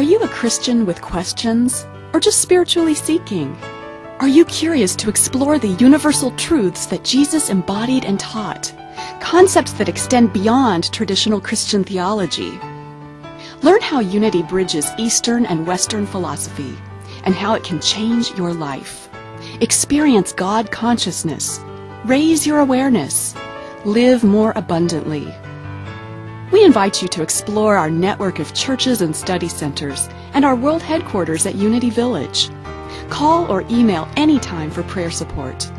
Are you a Christian with questions, or just spiritually seeking? Are you curious to explore the universal truths that Jesus embodied and taught, concepts that extend beyond traditional Christian theology? Learn how unity bridges Eastern and Western philosophy, and how it can change your life. Experience God consciousness, raise your awareness, live more abundantly. We invite you to explore our network of churches and study centers and our world headquarters at Unity Village. Call or email anytime for prayer support.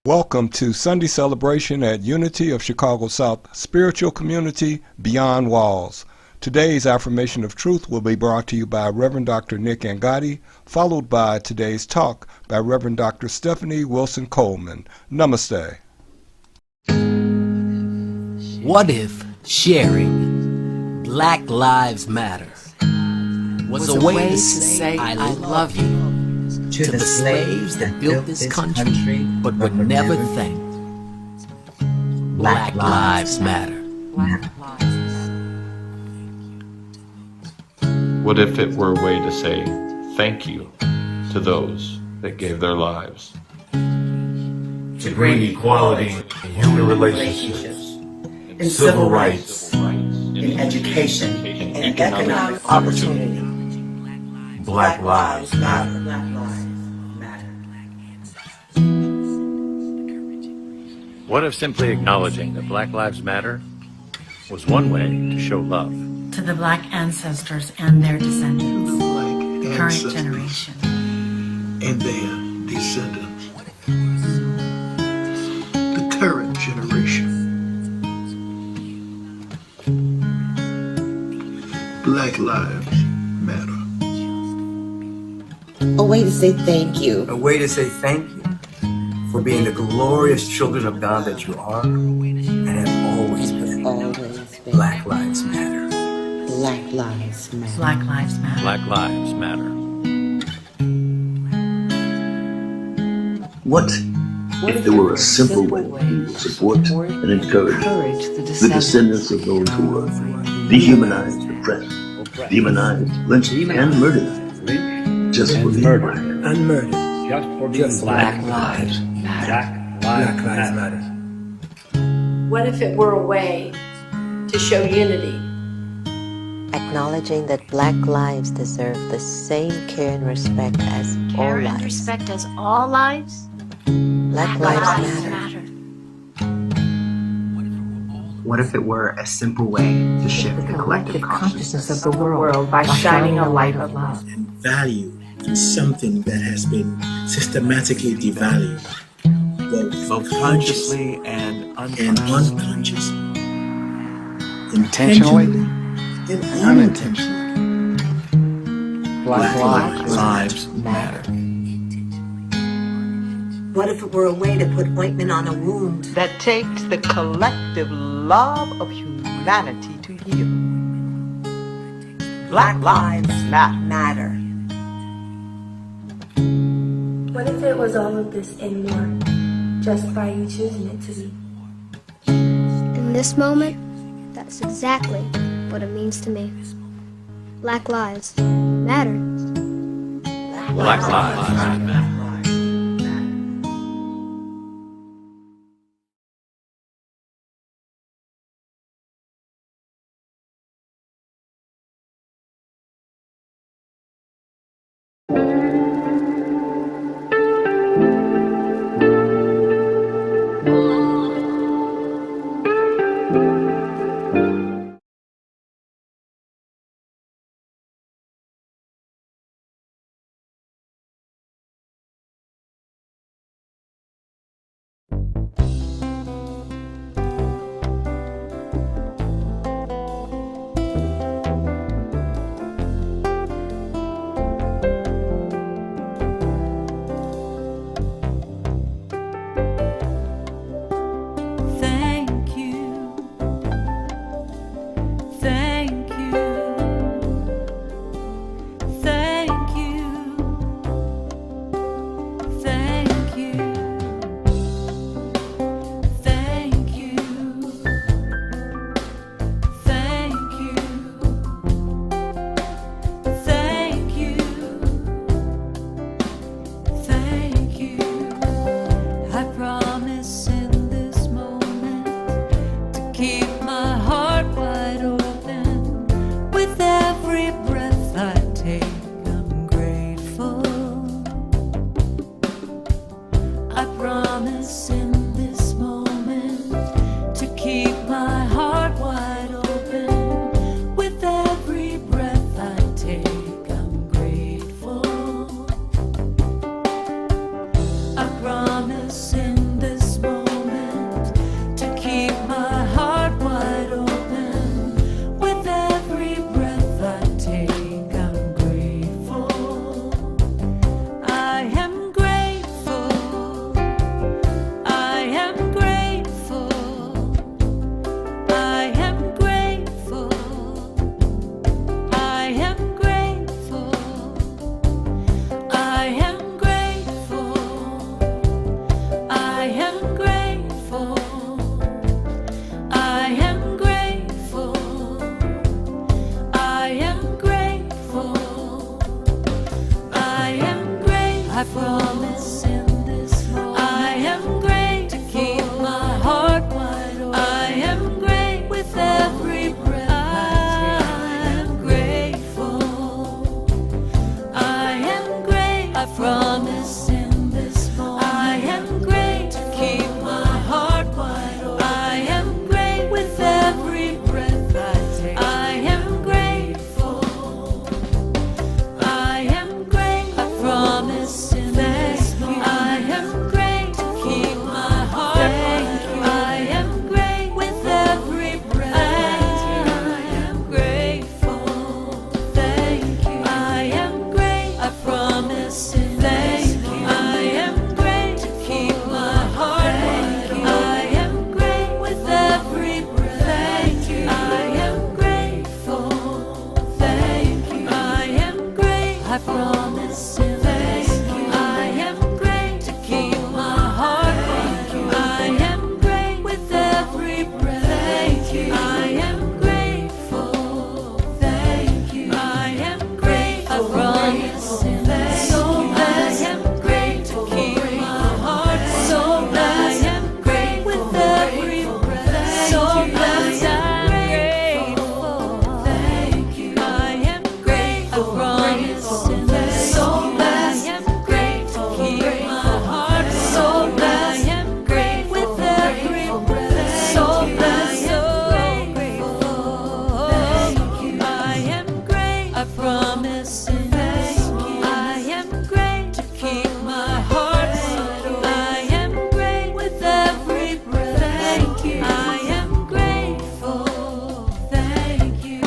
Welcome to Sunday celebration at Unity of Chicago South Spiritual Community Beyond Walls. Today's affirmation of truth will be brought to you by Reverend Dr. Nick Angotti, followed by today's talk by Reverend Dr. Stephanie Wilson Coleman. Namaste. What if sharing Black Lives Matter was a way to say I love you to the slaves that built this country but would never think Black Lives Matter? What if it were a way to say thank you to those that gave their lives? To bring equality in human relationships, in civil rights, in education, in economic opportunity. Black Lives Matter. Black Lives Matter. What if simply acknowledging that Black Lives Matter was one way to show love? To the Black ancestors and their descendants, the current generation, and their descendants, the current generation. Black Lives Matter. A way to say thank you. A way to say thank you for being the glorious children of God that you are and have always been. Black Lives Matter. Black Lives Matter. Black Lives Matter. Black Lives Matter. What if there were a simple way to support and encourage the descendants of those who were dehumanized, oppressed, demonized, lynched, and murdered? Just for being black. Unmurdered. Just for being Black Lives Matter. Black Lives Matter. What if it were a way to show unity? Acknowledging that Black lives deserve the same care and respect as all lives. Respect as all lives? Black lives matter. What if it were a simple way to shift the collective consciousness of the world by shining a light of love And value in something that has been systematically devalued, both consciously and unconsciously, intentionally and unintentionally. Black Lives Matter. What if it were a way to put ointment on a wound that takes the collective love of humanity to heal? Black Lives Matter. What if it was all of this and more, just by you choosing it to be? In this moment, that's exactly what it means to me. Black lives matter. Black Lives Matter. I promise in this moment I am great to keep my heart wide open. I am great with every breath I am grateful. I am great, I promise in this moment I am great to keep my heart wide open. I am great with every breath I take. I am grateful. I am great, I promise in this moment I am great to keep my heart wide open. I am great with every breath I am grateful. Thank you. I am great, I promise in this moment I am great to keep my heart wide open. I am great with every breath. Thank you. I am grateful. Thank you. I am great, I promise in this moment I am great to keep my heart wide open. I am great with every breath. Thank you. I am grateful. Thank you. I am great, I promise in this moment I am great to keep my heart so blessed. I am great with every breath. So blessed. I'm grateful. Thank you. I am great, I promise in this so blessed. I am great to keep my heart so blessed. I am great with every breath. So blessed. So grateful. Thank you. I am great, I promise in this I am great to keep my heart wide open. I am great with every breath. Thank you. I am grateful. Thank you.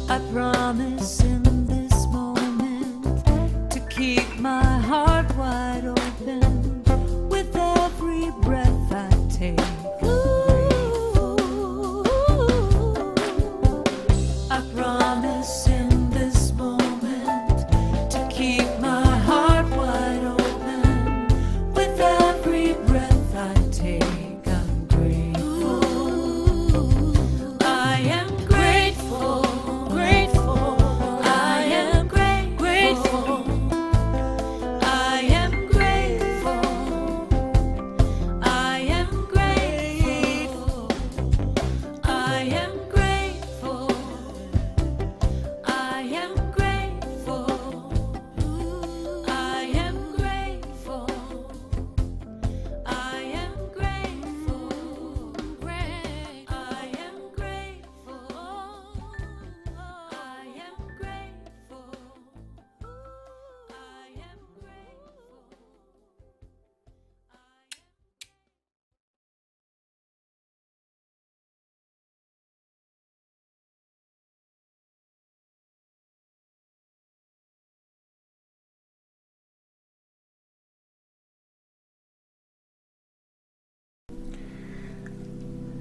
I promise in this moment to keep my heart wide open with every breath I take. I promise in this moment to keep my heart wide open with every breath I take. I'm grateful. I am grateful, grateful. I am grateful. I am grateful. I am grateful. I am grateful. I am grateful. I am grateful. I am grateful. I am grateful. I am grateful. I am grateful.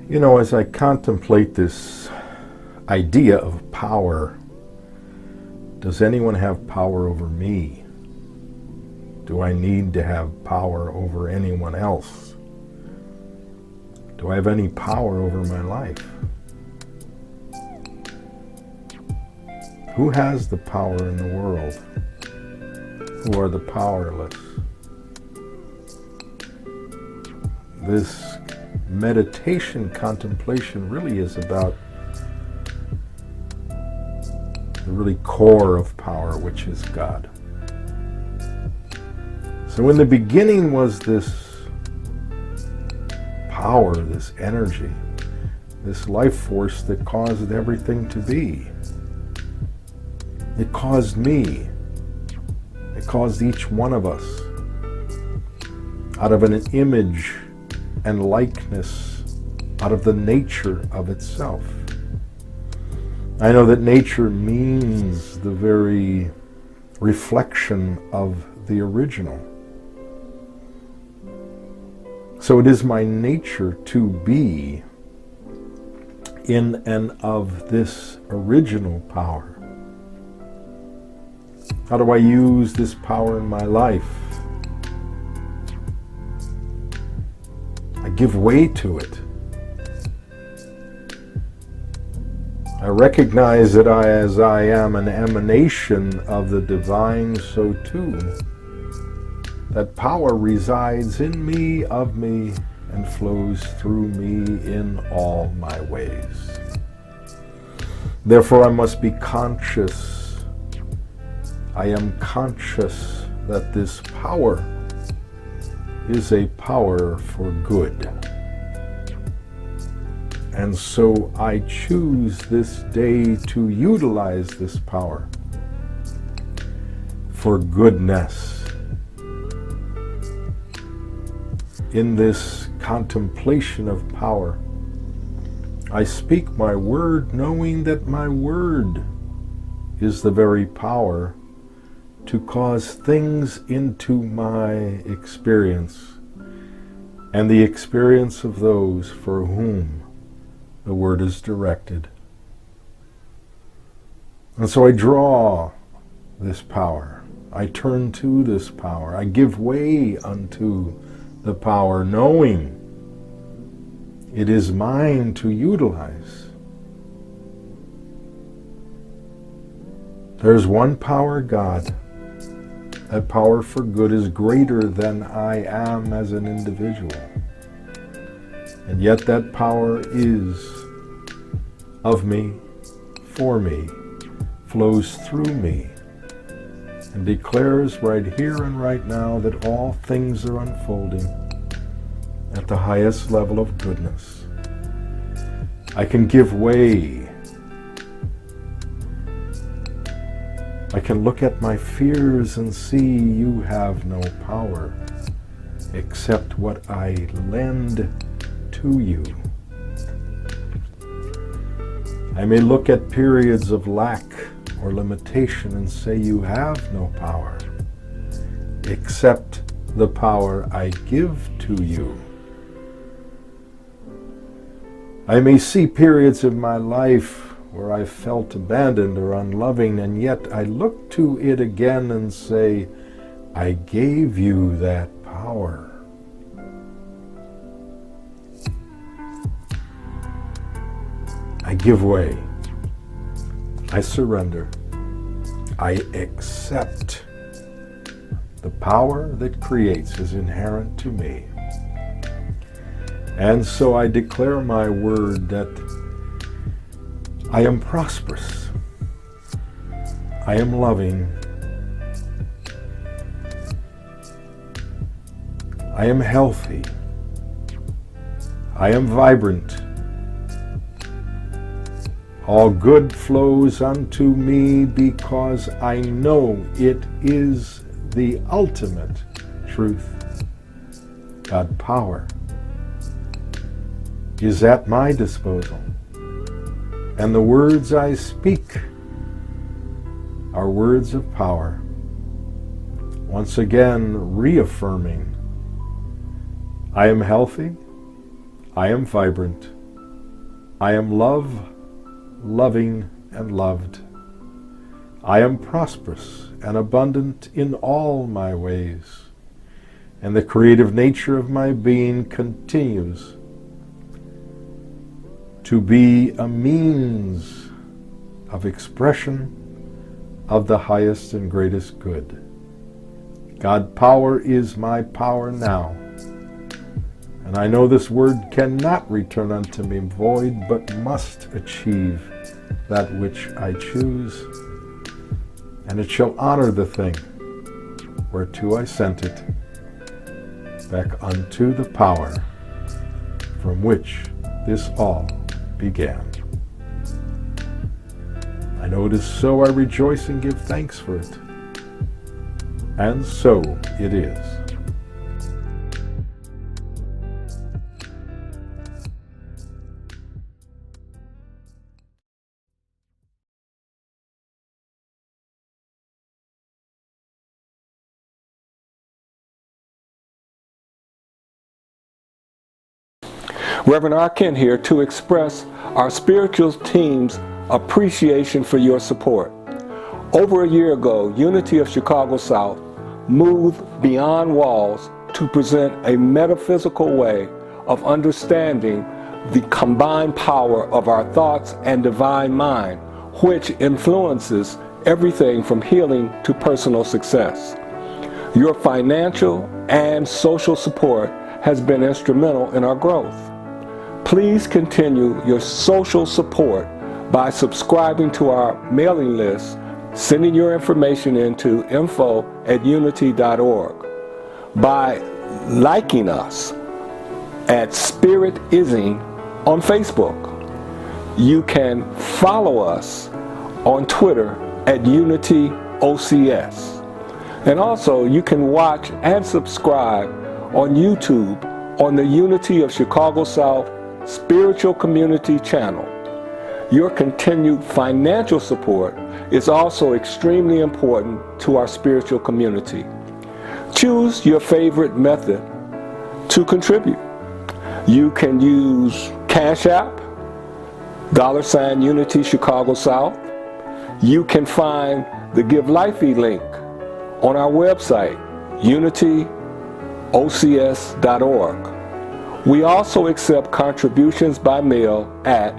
You know, as I contemplate this idea of power, does anyone have power over me? Do I need to have power over anyone else? Do I have any power over my life? Who has the power in the world? Who are the powerless? This meditation contemplation really is about the really core of power, which is God. So in the beginning was this power, this energy, this life force that caused everything to be. It caused me. It caused each one of us out of an image and likeness, out of the nature of itself. I know that nature means the very reflection of the original. So it is my nature to be in and of this original power. How do I use this power in my life? I give way to it. I recognize that as I am an emanation of the divine, so too that power resides in me, of me, and flows through me in all my ways. Therefore, I must be conscious. I am conscious that this power is a power for good. And so I choose this day to utilize this power for goodness. In this contemplation of power, I speak my word, knowing that my word is the very power to cause things into my experience and the experience of those for whom the word is directed. And so I draw this power. I turn to this power. I give way unto the power, knowing it is mine to utilize. There's one power, God. That power for good is greater than I am as an individual. And yet that power is of me, for me, flows through me, and declares right here and right now that all things are unfolding at the highest level of goodness. I can give way. I can look at my fears and see you have no power except what I lend to you. I may look at periods of lack or limitation and say you have no power except the power I give to you. I may see periods of my life where I felt abandoned or unloving, and yet I look to it again and say, I gave you that power. I give way. I surrender. I accept the power that creates is inherent to me. And so I declare my word that I am prosperous. I am loving. I am healthy. I am vibrant. All good flows unto me because I know it is the ultimate truth. God, power is at my disposal. And the words I speak are words of power. Once again, reaffirming, I am healthy, I am vibrant, I am loving and loved. I am prosperous and abundant in all my ways, and the creative nature of my being continues to be a means of expression of the highest and greatest good. God, power is my power now. And I know this word cannot return unto me void, but must achieve that which I choose. And it shall honor the thing whereto I sent it, back unto the power from which this all began. I know it is so. I rejoice and give thanks for it. And so it is. Reverend R. Kent here to express our spiritual team's appreciation for your support. Over a year ago, Unity of Chicago South moved beyond walls to present a metaphysical way of understanding the combined power of our thoughts and divine mind, which influences everything from healing to personal success. Your financial and social support has been instrumental in our growth. Please continue your social support by subscribing to our mailing list, sending your information into info@unity.org, by liking us at Spirit Ising on Facebook. You can follow us on Twitter at Unity OCS. And also, you can watch and subscribe on YouTube on the Unity of Chicago South Spiritual Community channel. Your continued financial support is also extremely important to our spiritual community. Choose your favorite method to contribute. You can use Cash App, $ Unity Chicago South. You can find the Give Lifey link on our website, unityocs.org. We also accept contributions by mail at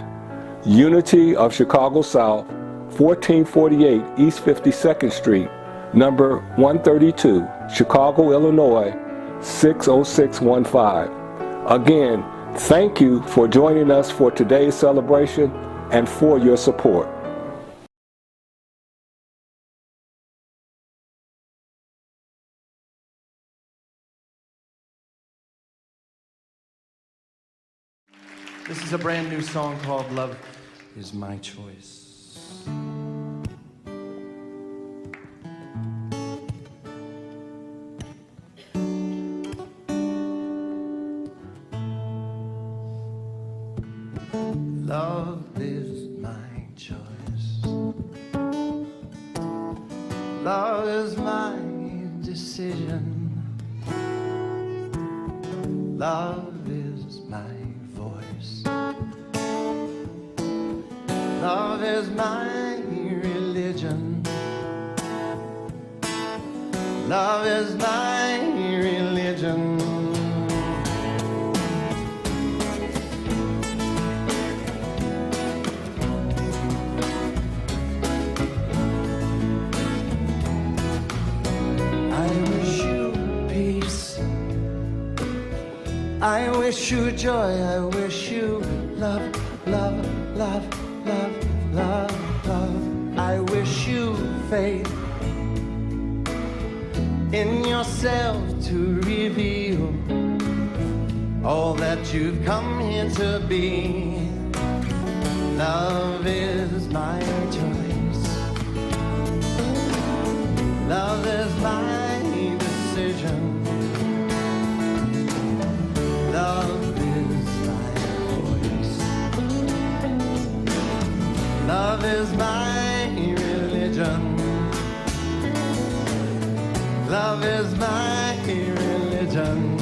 Unity of Chicago South, 1448 East 52nd Street, number 132, Chicago, Illinois, 60615. Again, thank you for joining us for today's celebration and for your support. This is a brand new song called Love Is My Choice. Love is my choice. Love is my decision. Love is my voice. Love is my religion. Love is my religion. I wish you joy, I wish you love, love, love, love, love, love. I wish you faith in yourself to reveal all that you've come here to be. Love is my choice. Love is my decision. Love is my voice. Love is my religion. Love is my religion.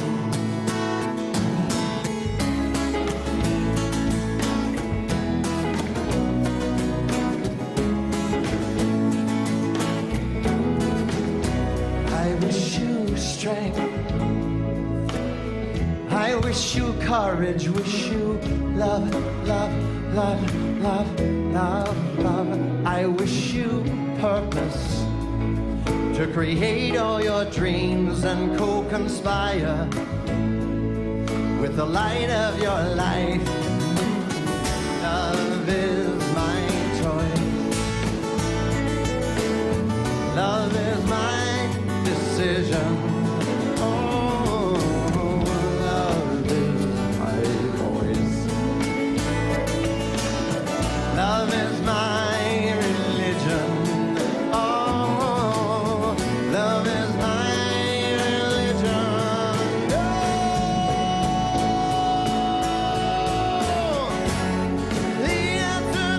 I wish you strength. I wish you courage, wish you love, love, love, love, love, love. I wish you purpose to create all your dreams and co-conspire with the light of your life. Love is my choice. Love is my decision. Love is my religion. Oh, love is my religion. Oh, the answer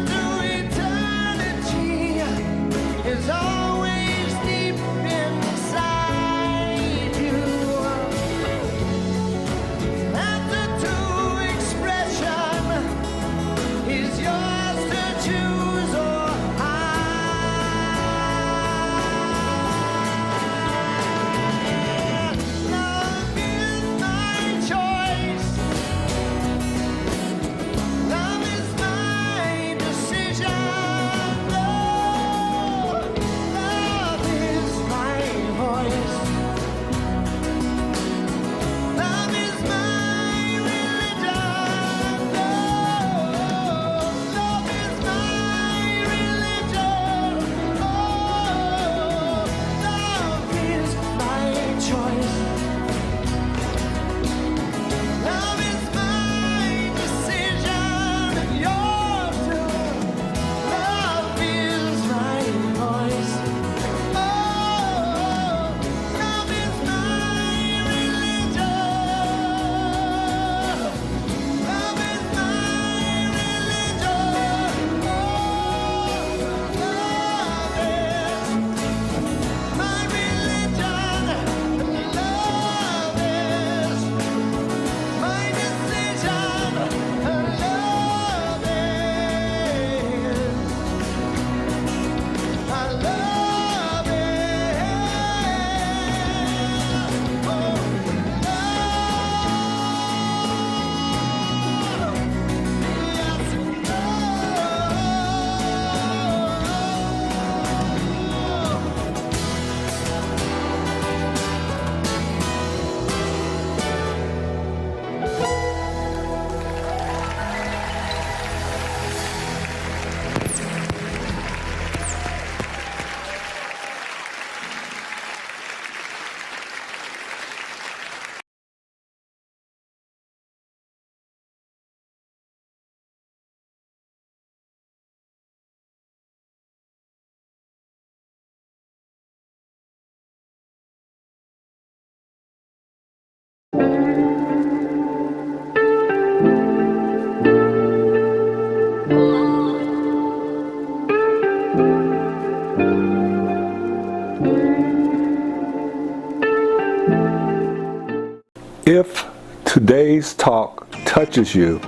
today's talk touches you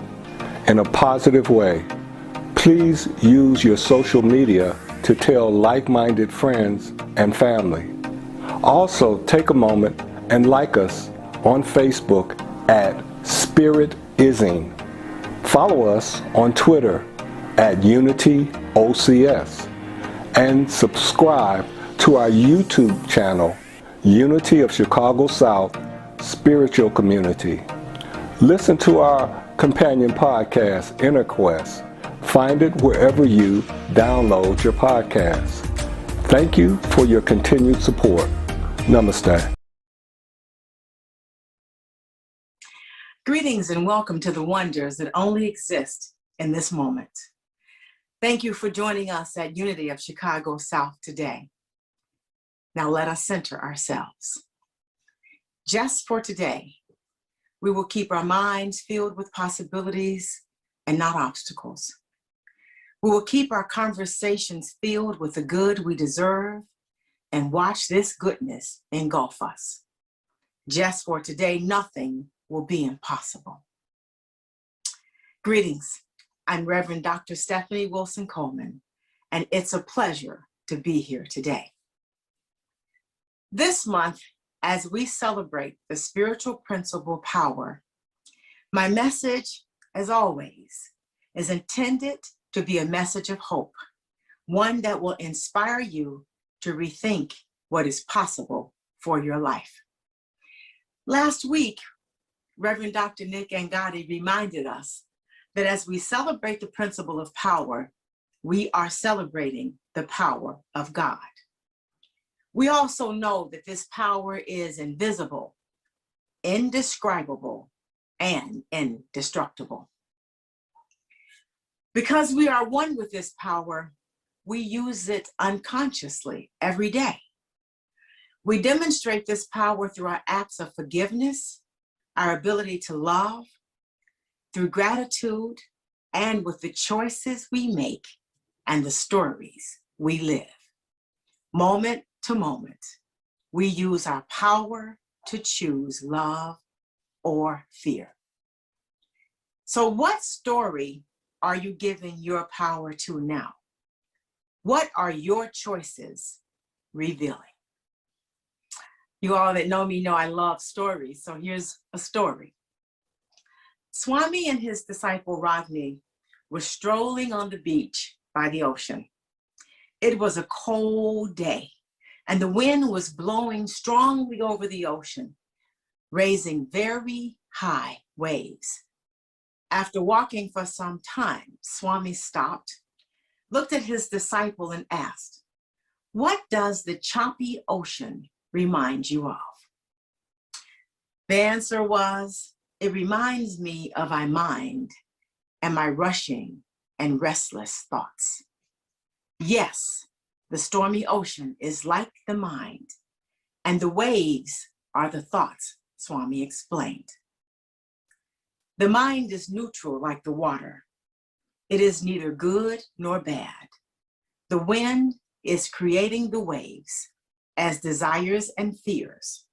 in a positive way, please use your social media to tell like-minded friends and family. Also, take a moment and like us on Facebook at SpiritIsing. Follow us on Twitter at UnityOCS and subscribe to our YouTube channel, Unity of Chicago South Spiritual Community. Listen to our companion podcast, Inner Quest. Find it wherever you download your podcasts. Thank you for your continued support. Namaste. Greetings and welcome to the wonders that only exist in this moment. Thank you for joining us at Unity of Chicago South today. Now let us center ourselves. Just for today, we will keep our minds filled with possibilities and not obstacles. We will keep our conversations filled with the good we deserve and watch this goodness engulf us. Just for today, nothing will be impossible. Greetings, I'm Reverend Dr. Stephanie Wilson Coleman, and it's a pleasure to be here today. This month, as we celebrate the spiritual principle power, my message, as always, is intended to be a message of hope, one that will inspire you to rethink what is possible for your life. Last week, Reverend Dr. Nick Angadi reminded us that as we celebrate the principle of power, we are celebrating the power of God. We also know that this power is invisible, indescribable, and indestructible. Because we are one with this power, we use it unconsciously every day. We demonstrate this power through our acts of forgiveness, our ability to love, through gratitude, and with the choices we make and the stories we live. Moment to moment, we use our power to choose love or fear. So what story are you giving your power to now? What are your choices revealing? You all that know me know I love stories, so here's a story. Swami and his disciple Rodney were strolling on the beach by the ocean. It was a cold day, and the wind was blowing strongly over the ocean, raising very high waves. After walking for some time, Swami stopped, looked at his disciple, and asked, "What does the choppy ocean remind you of?" The answer was, "It reminds me of my mind and my rushing and restless thoughts." Yes, the stormy ocean is like the mind, and the waves are the thoughts, Swami explained. The mind is neutral like the water. It is neither good nor bad. The wind is creating the waves as desires and fears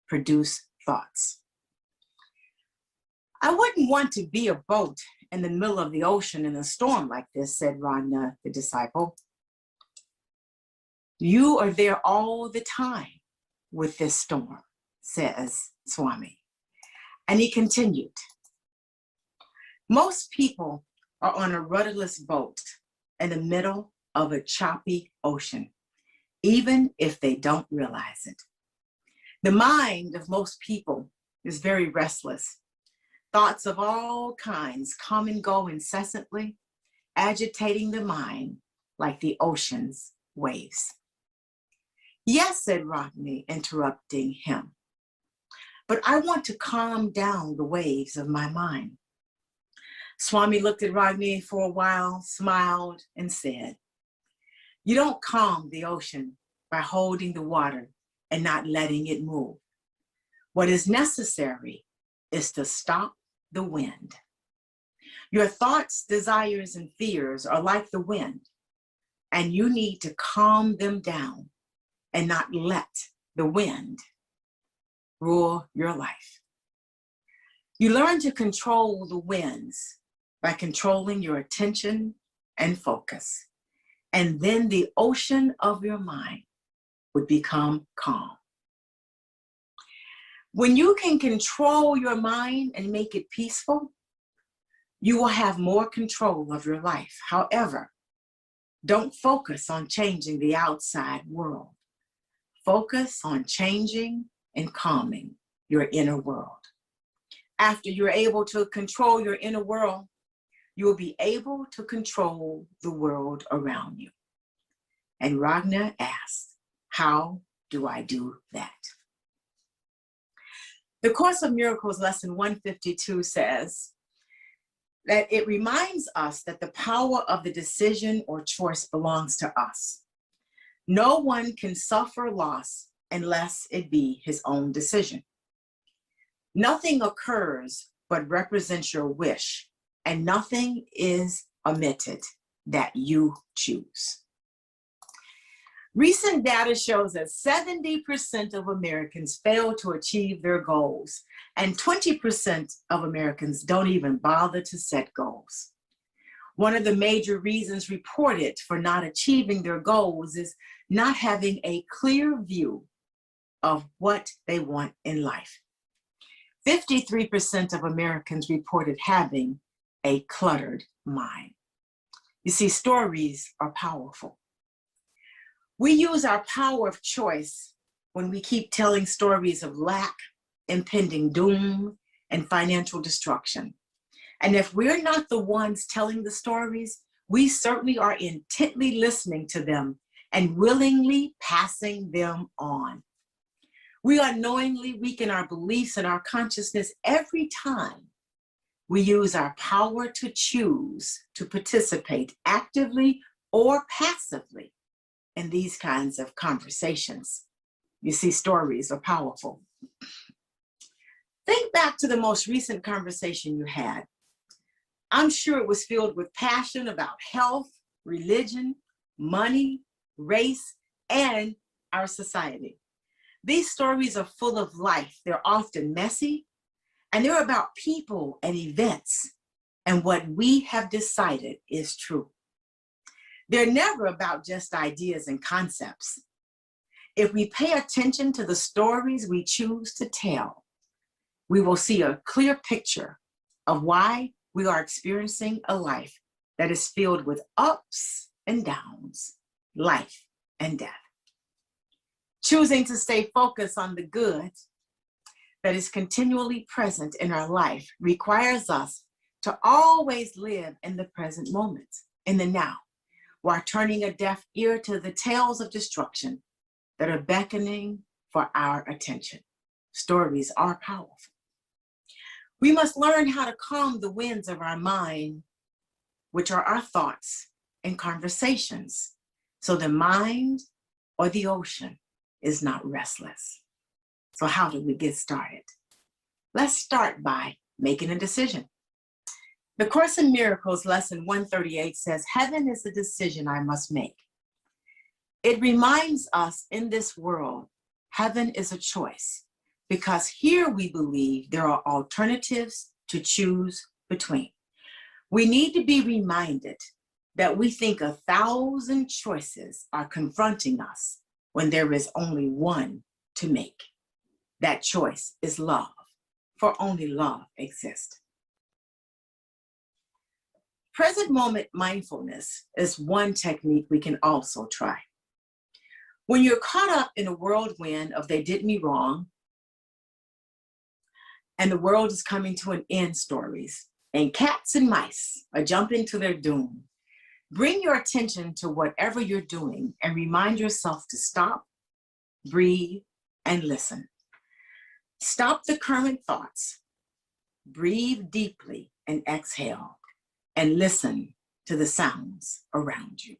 produce thoughts. "I wouldn't want to be a boat in the middle of the ocean in a storm like this," said Rana, the disciple. "You are there all the time with this storm," says Swami. And he continued, "Most people are on a rudderless boat in the middle of a choppy ocean, even if they don't realize it. The mind of most people is very restless. Thoughts of all kinds come and go incessantly, agitating the mind like the ocean's waves." "Yes," said Rodney, interrupting him, "but I want to calm down the waves of my mind." Swami looked at Rodney for a while, smiled, and said, "You don't calm the ocean by holding the water and not letting it move. What is necessary is to stop the wind. Your thoughts, desires, and fears are like the wind, and you need to calm them down and not let the wind rule your life." You learn to control the winds by controlling your attention and focus. And then the ocean of your mind would become calm. When you can control your mind and make it peaceful, you will have more control of your life. However, don't focus on changing the outside world. Focus on changing and calming your inner world. After you're able to control your inner world, you will be able to control the world around you. And Ragnar asked, how do I do that? The Course of Miracles lesson 152 says that it reminds us that the power of the decision or choice belongs to us. No one can suffer loss unless it be his own decision. Nothing occurs but represents your wish, and nothing is omitted that you choose. Recent data shows that 70% of Americans fail to achieve their goals, and 20% of Americans don't even bother to set goals. One of the major reasons reported for not achieving their goals is not having a clear view of what they want in life. 53% of Americans reported having a cluttered mind. You see, stories are powerful. We use our power of choice when we keep telling stories of lack, impending doom, and financial destruction. And if we're not the ones telling the stories, we certainly are intently listening to them and willingly passing them on. We unknowingly weaken our beliefs and our consciousness every time we use our power to choose to participate actively or passively in these kinds of conversations. You see, stories are powerful. Think back to the most recent conversation you had. I'm sure it was filled with passion about health, religion, money, race, and our society. These stories are full of life. They're often messy, and they're about people and events and what we have decided is true. They're never about just ideas and concepts. If we pay attention to the stories we choose to tell, we will see a clear picture of why we are experiencing a life that is filled with ups and downs, life and death. Choosing to stay focused on the good that is continually present in our life requires us to always live in the present moment, in the now, while turning a deaf ear to the tales of destruction that are beckoning for our attention. Stories are powerful. We must learn how to calm the winds of our mind, which are our thoughts and conversations, so the mind or the ocean is not restless. So how do we get started? Let's start by making a decision. The Course in Miracles lesson 138 says, heaven is a decision I must make. It reminds us in this world, heaven is a choice, because here we believe there are alternatives to choose between. We need to be reminded that we think 1,000 choices are confronting us when there is only one to make. That choice is love, for only love exists. Present moment mindfulness is one technique we can also try. When you're caught up in a whirlwind of they did me wrong, and the world is coming to an end stories, and cats and mice are jumping to their doom, bring your attention to whatever you're doing and remind yourself to stop, breathe, and listen. Stop the current thoughts, breathe deeply and exhale, and listen to the sounds around you.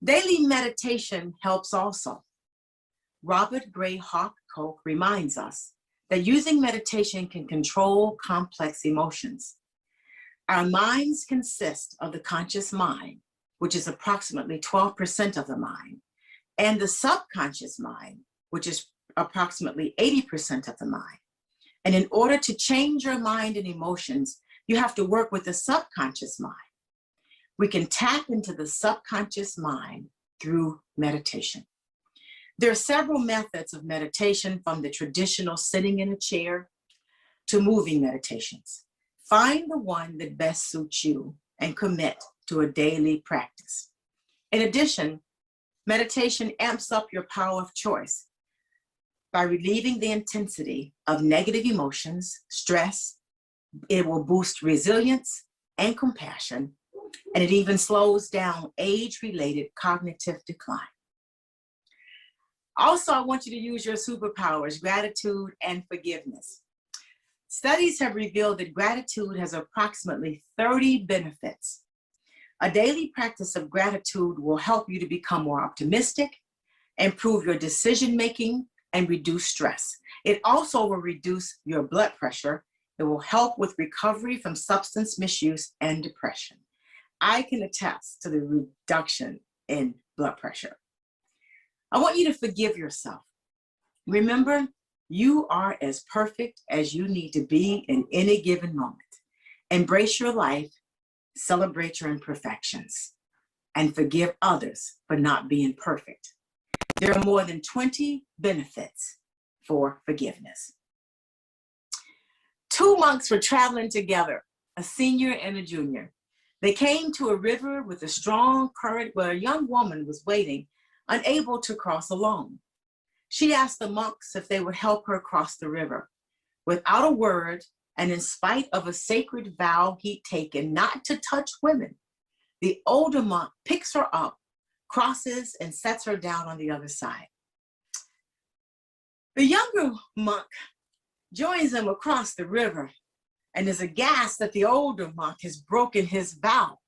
Daily meditation helps also. Robert Gray Hawk Koch reminds us that using meditation can control complex emotions. Our minds consist of the conscious mind, which is approximately 12% of the mind, and the subconscious mind, which is approximately 80% of the mind. And in order to change your mind and emotions, you have to work with the subconscious mind. We can tap into the subconscious mind through meditation. There are several methods of meditation, from the traditional sitting in a chair to moving meditations. Find the one that best suits you and commit to a daily practice. In addition, meditation amps up your power of choice by relieving the intensity of negative emotions, stress. It will boost resilience and compassion, and it even slows down age-related cognitive decline. Also, I want you to use your superpowers, gratitude and forgiveness. Studies have revealed that gratitude has approximately 30 benefits. A daily practice of gratitude will help you to become more optimistic, improve your decision-making, and reduce stress. It also will reduce your blood pressure. It will help with recovery from substance misuse and depression. I can attest to the reduction in blood pressure. I want you to forgive yourself. Remember, you are as perfect as you need to be in any given moment. Embrace your life, celebrate your imperfections, and forgive others for not being perfect. There are more than 20 benefits for forgiveness. Two monks were traveling together, a senior and a junior. They came to a river with a strong current where a young woman was waiting, unable to cross alone. She asked the monks if they would help her cross the river. Without a word, and in spite of a sacred vow he'd taken not to touch women, the older monk picks her up, crosses, and sets her down on the other side. The younger monk joins him across the river and is aghast that the older monk has broken his vow,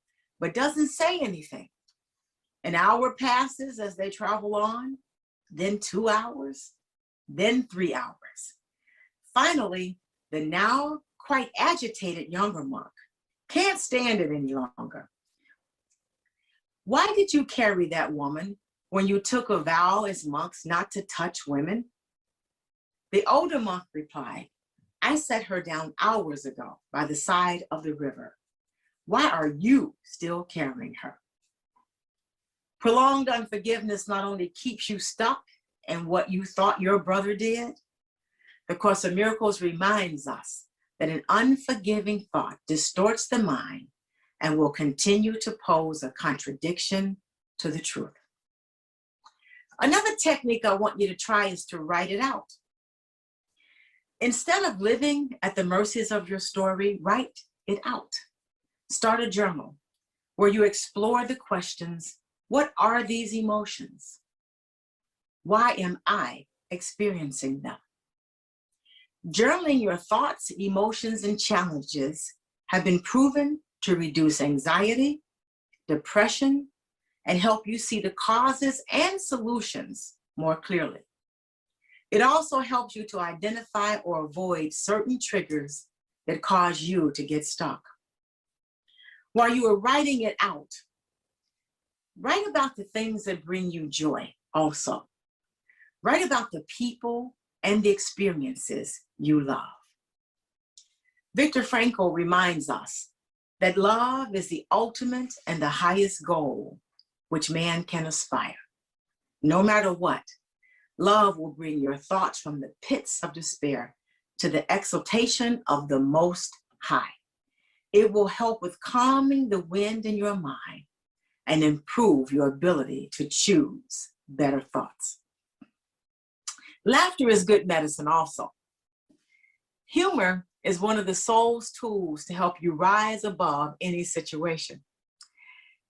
but doesn't say anything. An hour passes as they travel on, then 2 hours, then 3 hours. Finally, the now quite agitated younger monk can't stand it any longer. Why did you carry that woman when you took a vow as monks not to touch women? The older monk replied, I set her down hours ago by the side of the river. Why are you still carrying her? Prolonged unforgiveness not only keeps you stuck in what you thought your brother did, the Course of Miracles reminds us that an unforgiving thought distorts the mind and will continue to pose a contradiction to the truth. Another technique I want you to try is to write it out. Instead of living at the mercies of your story, write it out. Start a journal where you explore the questions: what are these emotions? Why am I experiencing them? Journaling your thoughts, emotions, and challenges have been proven to reduce anxiety, depression, and help you see the causes and solutions more clearly. It also helps you to identify or avoid certain triggers that cause you to get stuck. While you are writing it out, write about the things that bring you joy also. Write about the people and the experiences you love. Viktor Frankl reminds us that love is the ultimate and the highest goal which man can aspire. No matter what, love will bring your thoughts from the pits of despair to the exaltation of the Most High. It will help with calming the wind in your mind and improve your ability to choose better thoughts. Laughter is good medicine also. Humor is one of the soul's tools to help you rise above any situation.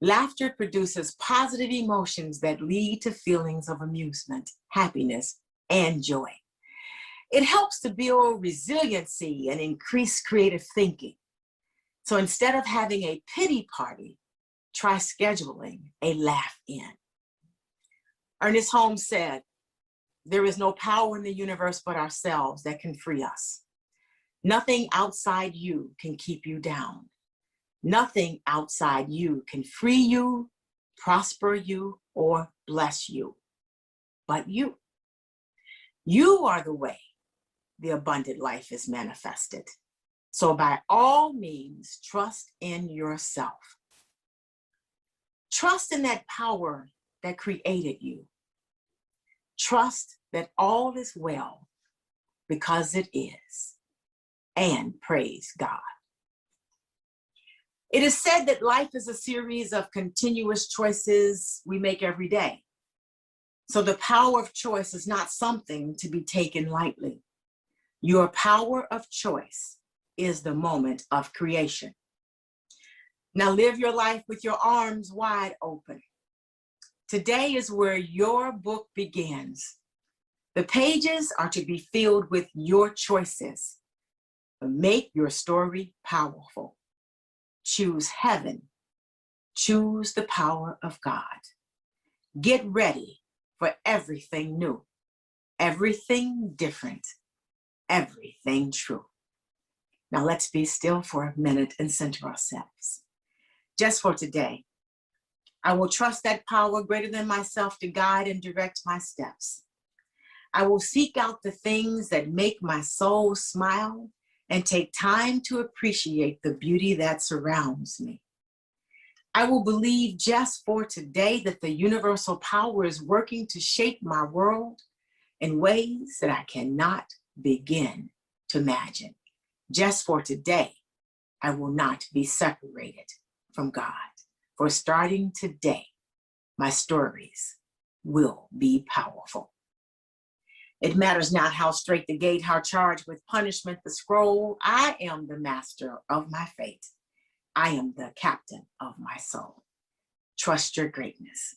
Laughter produces positive emotions that lead to feelings of amusement, happiness, and joy. It helps to build resiliency and increase creative thinking. So instead of having a pity party, try scheduling a laugh-in. Ernest Holmes said, there is no power in the universe but ourselves that can free us. Nothing outside you can keep you down. Nothing outside you can free you, prosper you, or bless you, but you. You are the way the abundant life is manifested. So by all means, trust in yourself. Trust in that power that created you. Trust that all is well because it is. And praise God. It is said that life is a series of continuous choices we make every day. So the power of choice is not something to be taken lightly. Your power of choice is the moment of creation. Now live your life with your arms wide open. Today is where your book begins. The pages are to be filled with your choices. Make your story powerful. Choose heaven. Choose the power of God. Get ready for everything new, everything different, everything true. Now let's be still for a minute and center ourselves. Just for today, I will trust that power greater than myself to guide and direct my steps. I will seek out the things that make my soul smile and take time to appreciate the beauty that surrounds me. I will believe just for today that the universal power is working to shape my world in ways that I cannot begin to imagine. Just for today, I will not be separated from God. For starting today, my stories will be powerful. It matters not how straight the gate, how charged with punishment the scroll. I am the master of my fate. I am the captain of my soul. Trust your greatness.